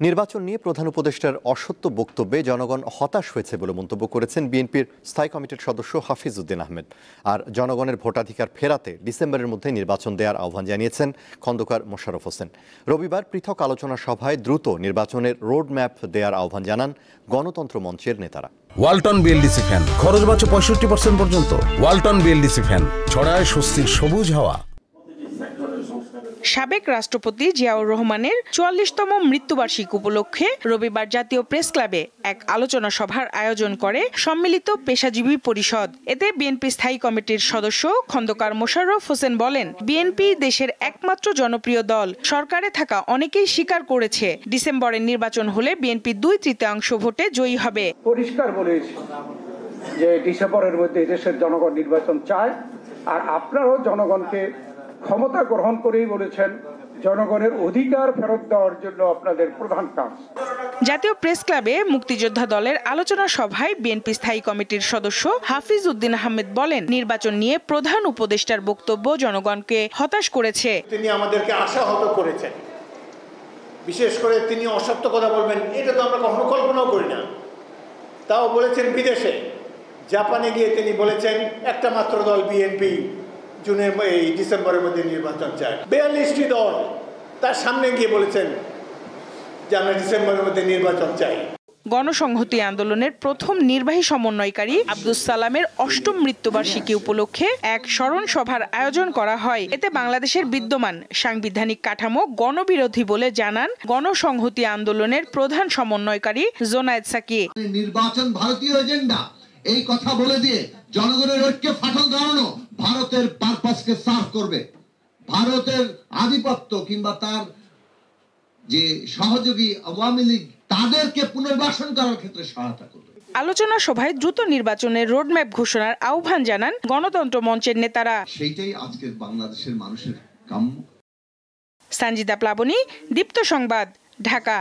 নির্বাচন নিয়ে প্রধান উপদেষ্টার অসত্য বক্তব্যে জনগণ হতাশ হয়েছে বলে মন্তব্য করেছেন বিএনপির স্থায়ী কমিটির সদস্য হাফিজ উদ্দিন আহমেদ। আর জনগণের ভোটাধিকার ফেরাতে ডিসেম্বরের মধ্যে নির্বাচন দেওয়ার আহ্বান জানিয়েছেন খন্দকার মোশাররফ হোসেন। রবিবার পৃথক আলোচনা সভায় দ্রুত নির্বাচনের রোড ম্যাপ দেওয়ার আহ্বান জানান গণতন্ত্র মঞ্চের নেতারা। ওয়ালটন বিএলডিসি ফ্যান খরচ বাঁচে 65% পর্যন্ত। ওয়ালটন বিএলডিসি ফ্যান ছড়ায় স্বস্তির সবুজ হাওয়া। সাবেক রাষ্ট্রপতি জিয়াউর রহমানের 44তম মৃত্যুবার্ষিকী উপলক্ষে রবিবার জাতীয় প্রেস ক্লাবে এক আলোচনা সভার আয়োজন করে সম্মিলিত পেশাজীবী পরিষদ। এতে বিএনপি স্থায়ী কমিটির সদস্য খন্দকার মোশাররফ হোসেন বলেন, বিএনপি দেশের একমাত্র জনপ্রিয় দল। সরকারে থাকা অনেকেই স্বীকার করেছে ডিসেম্বরের নির্বাচন হলে বিএনপি 2/3 ভোটে জয়ী হবে। পরিষ্কার বলেছে যে ডিসেম্বরের মধ্যে দেশের জনগণ নির্বাচন চায়, আর আপনারাও জনগণকে ক্ষমতা গ্রহণ করেই বলেছেন জনগণের অধিকার ফেরত দেওয়ার জন্য আপনাদের প্রধান কাজ। জাতীয় প্রেস ক্লাবে মুক্তিযোদ্ধা দলের আলোচনা সভায় বিএনপি স্থায়ী কমিটির সদস্য হাফিজ উদ্দিন আহমেদ বলেন, নির্বাচন নিয়ে প্রধান উপদেষ্টার বক্তব্য জনগণকে হতাশ করেছে। তিনি আমাদেরকে আশাহত করেছেন, বিশেষ করে তিনি অসত্য কথা বলবেন এটা তো আমরা কখনো কল্পনাও করি না। তাও বলেছেন বিদেশে, জাপানে গিয়ে তিনি বলেছেন একটা মাত্র দল বিএনপি ডিসেম্বরের মধ্যে নির্বাচন চায়। 42টি দল তার সামনে গিয়ে বলেছেন যে আমরা ডিসেম্বরের মধ্যে নির্বাচন চাই। গণসংহতি আন্দোলনের প্রথম নির্বাহী সমন্বয়কারী আব্দুস সালামের 8ম মৃত্যুবার্ষিকী উপলক্ষে এক স্মরণ সভার আয়োজন করা হয়। এতে বাংলাদেশের বিদ্যমান সাংবিধানিক কাঠামো গণবিরোধী বলে জানান গণসংহতি আন্দোলনের প্রধান সমন্বয়কারী জোনায়েদ সাকি। নির্বাচন ভারতীয় এজেন্ডা এই কথা বলে দিয়ে জনগণের ঐক্যে ফাটল ধরানো ভারতের পারপাসকে সার্ভ করবে। ভারতের আধিপত্য কিংবা তার যে সহযোগী আওয়ামী লীগ তাদেরকে পুনর্বাসন করার ক্ষেত্রে সহায়তা করবে। আলোচনা সভায় দ্রুত নির্বাচনের রোডম্যাপ ঘোষণার আহ্বান জানান গণতন্ত্র মঞ্চের নেতারা। সেইটাই আজকের বাংলাদেশের মানুষের কাম্য। সঞ্জিদা প্লাবনী, দীপ্ত সংবাদ, ঢাকা।